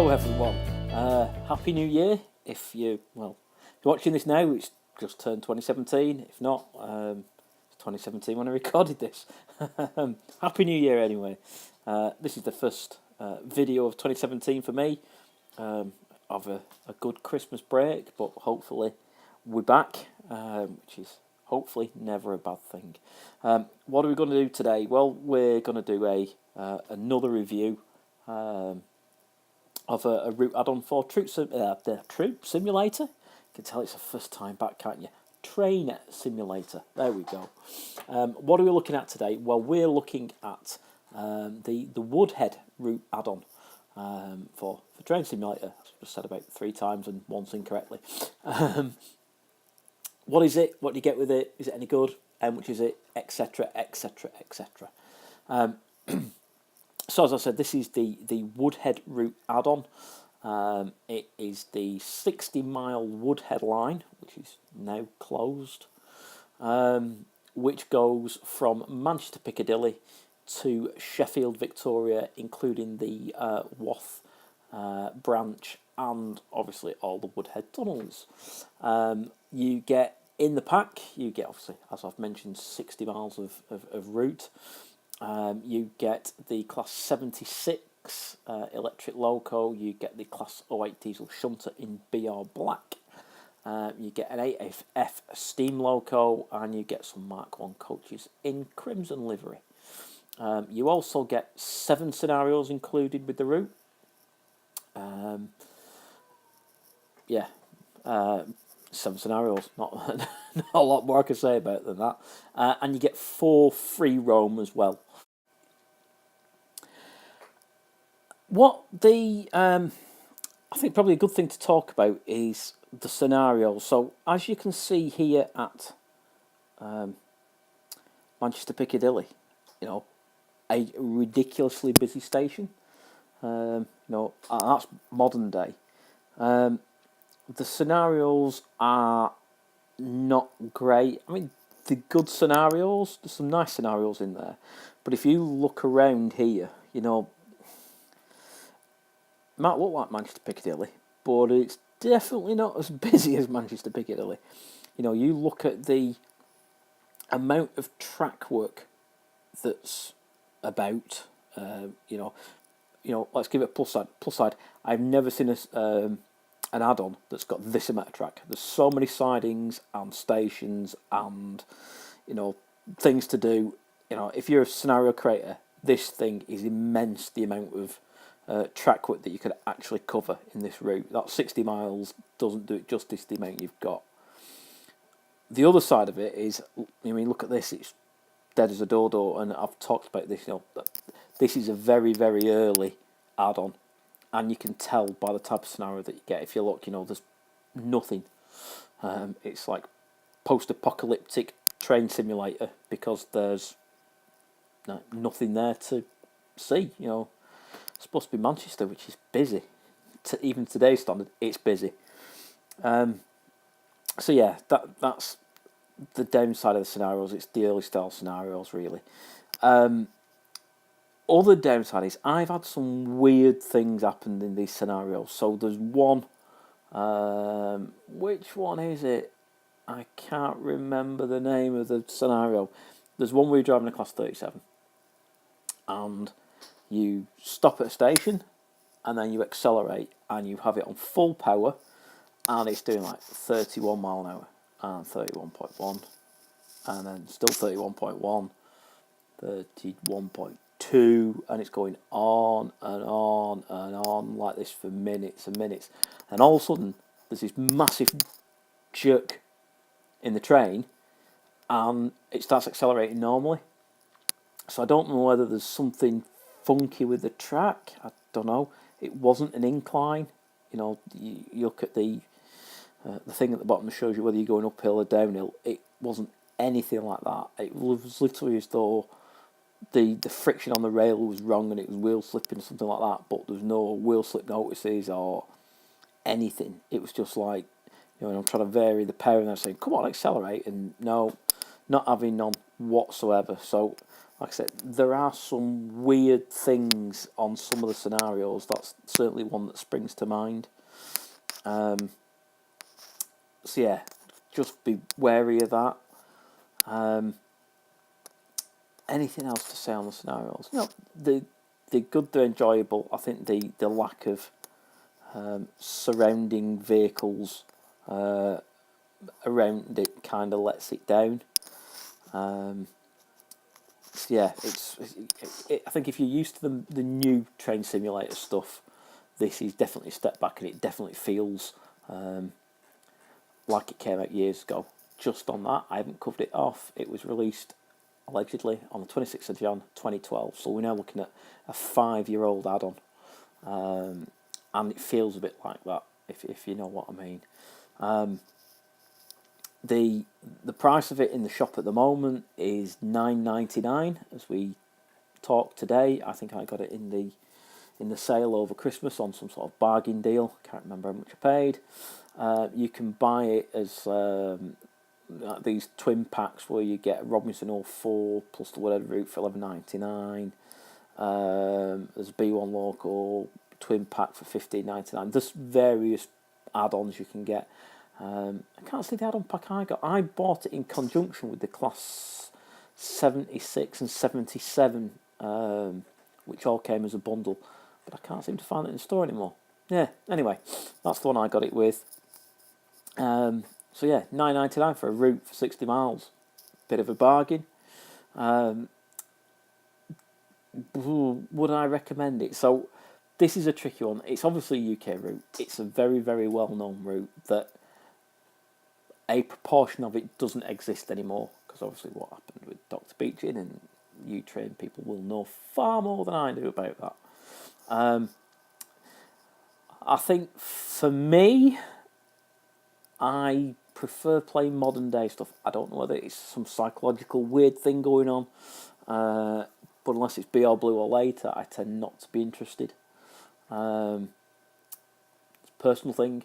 Hello everyone, Happy New Year. If you're watching this now, it's just turned 2017. If not, it's 2017 when I recorded this. Happy New Year anyway. This is the first video of 2017 for me, of a good Christmas break, but hopefully we're back, which is hopefully never a bad thing. What are we going to do today? Well, we're going to do another review of a route add-on for Troop Simulator. You can tell it's a first time back, can't you? Train Simulator. There we go. What are we looking at today? Well, we're looking at the Woodhead Route add-on for Train Simulator. I've just said about 3 times and once incorrectly. What is it? What do you get with it? Is it any good? How much is it? Etc. Etc. Etc. So as I said, this is the Woodhead Route add-on. It is the 60-mile Woodhead line, which is now closed, which goes from Manchester Piccadilly to Sheffield Victoria, including the Wath branch and obviously all the Woodhead tunnels. You get in the pack, you get obviously, as I've mentioned, 60 miles of route. You get the Class 76 electric loco, you get the Class 08 diesel shunter in BR black, you get an 8F steam loco, and you get some Mark 1 coaches in crimson livery. You also get 7 scenarios included with the route. 7 scenarios, not a lot more I can say about than that. And you get 4 free roam as well. I think probably a good thing to talk about is the scenarios. So as you can see here at Manchester Piccadilly, a ridiculously busy station. That's modern day. The scenarios are not great. I mean, the good scenarios, there's some nice scenarios in there. But if you look around here, it might look like Manchester Piccadilly, but it's definitely not as busy as Manchester Piccadilly. You look at the amount of track work that's about, let's give it a plus side. Plus side, I've never seen an add-on that's got this amount of track. There's so many sidings and stations and things to do. If you're a scenario creator, this thing is immense, the amount of track work that you could actually cover in this route. That 60 miles doesn't do it justice, the amount you've got. The other side of it is, look at this, it's dead as a dodo, and I've talked about this, this is a very, very early add-on. And you can tell by the type of scenario that you get. If you look, there's nothing. It's like post-apocalyptic train simulator because there's nothing there to see. It's supposed to be Manchester, which is busy. Even today's standard, it's busy. So yeah, that's the downside of the scenarios. It's the early style scenarios, really. Other downside is I've had some weird things happen in these scenarios. So there's one, which one is it? I can't remember the name of the scenario. There's one where you're driving a Class 37 and you stop at a station and then you accelerate and you have it on full power and it's doing like 31 mile an hour and 31.1 and then still 31.1, 31.2, and it's going on and on and on like this for minutes and minutes, and all of a sudden there's this massive jerk in the train and it starts accelerating normally. So I don't know whether there's something funky with the track. I don't know. It wasn't an incline. You look at the thing at the bottom that shows you whether you're going uphill or downhill. It wasn't anything like that. It was literally as though the friction on the rail was wrong and it was wheel slipping or something like that, but there was no wheel slip notices or anything. It was just like, I'm trying to vary the power and I'm saying, come on, accelerate, and no, not having none. whatsoever. So, like I said, there are some weird things on some of the scenarios. That's certainly one that springs to mind. So yeah, just be wary of that. Anything else to say on the scenarios? No, they're good, they're enjoyable. I think the lack of surrounding vehicles around it kind of lets it down. So yeah, I think if you're used to the new train simulator stuff, this is definitely a step back, and it definitely feels like it came out years ago. Just on that, I haven't covered it off. It was released allegedly on the 26th of Jan 2012, so we're now looking at a 5-year-old add-on, and it feels a bit like that, if you know what I mean. The price of it in the shop at the moment is $9.99 as we talk today. I think I got it in the sale over Christmas on some sort of bargain deal. Can't remember how much I paid. You can buy it as these twin packs where you get Robinson 04 plus the Woodhead Route for $11.99. There's a B1 Loco twin pack for $15.99. There's various add-ons you can get. I can't see the add-on pack I got. I bought it in conjunction with the Class 76 and 77, which all came as a bundle, but I can't seem to find it in the store anymore. Yeah, anyway, that's the one I got it with. So yeah, $9.99 for a route for 60 miles. Bit of a bargain. Would I recommend it? So this is a tricky one. It's obviously a UK route. It's a very, very well-known route that a proportion of it doesn't exist anymore, because obviously what happened with Dr. Beechin, and you train people will know far more than I do about that. I think for me, I prefer playing modern day stuff. I don't know whether it's some psychological weird thing going on, but unless it's BR Blue or later, I tend not to be interested. It's a personal thing.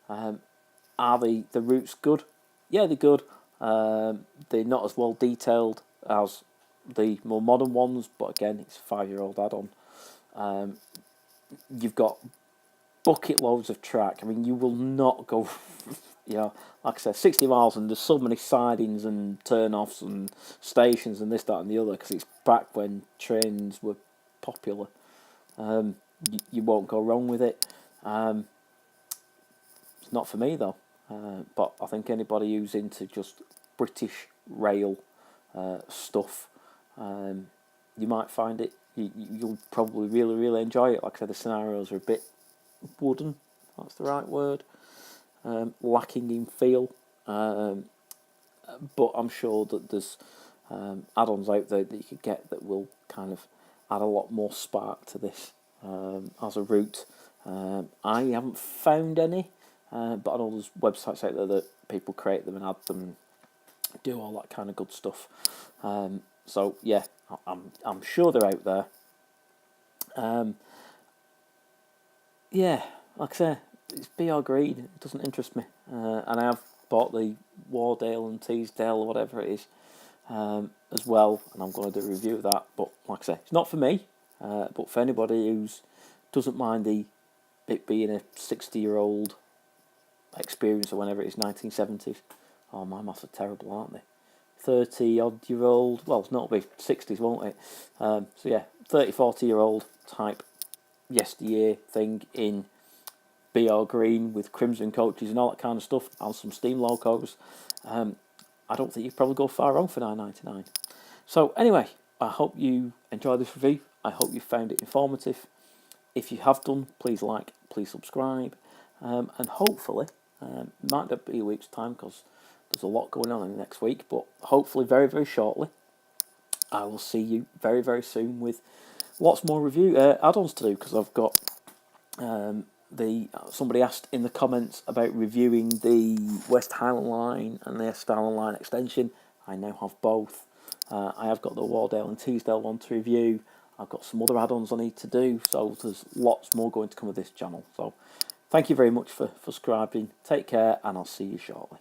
Are the routes good? Yeah, they're good. They're not as well detailed as the more modern ones, but again, it's a 5-year-old add-on. You've got bucket loads of track. I mean, you will not go, like I said, 60 miles, and there's so many sidings and turn-offs and stations and this, that and the other, because it's back when trains were popular. You won't go wrong with it. It's not for me though, but I think anybody who's into just British rail stuff, you might find it. You'll probably really, really enjoy it. Like I said, the scenarios are a bit wooden, that's the right word, lacking in feel, but I'm sure that there's add-ons out there that you could get that will kind of add a lot more spark to this as a route. I haven't found any, but I know there's websites out there that people create them and add them and do all that kind of good stuff. So yeah, I'm sure they're out there. Yeah, like I say, it's BR Green. It doesn't interest me, and I have bought the Wardale and Teesdale or whatever it is as well, and I'm going to do a review of that. But like I say, it's not for me. But for anybody who doesn't mind it being a 60-year-old experience, or whenever it is, 1970s. Oh, my maths are terrible, aren't they? 30-odd-year-old. Well, it's not be 60s, won't it? So yeah, 30, 40-year-old type yesteryear thing in BR Green with crimson coaches and all that kind of stuff, and some steam locos. I don't think you'd probably go far wrong for $9.99. So anyway, I hope you enjoyed this review. I hope you found it informative. If you have done, please like, please subscribe, and hopefully, might not be a week's time because there's a lot going on in the next week, but hopefully very, very shortly, I will see you very, very soon with lots more review add-ons to do, because I've got somebody asked in the comments about reviewing the West Highland Line and the East Highland Line extension. I now have both. I have got the Wardale and Teesdale one to review. I've got some other add-ons I need to do, so there's lots more going to come with this channel. So thank you very much for subscribing. Take care, and I'll see you shortly.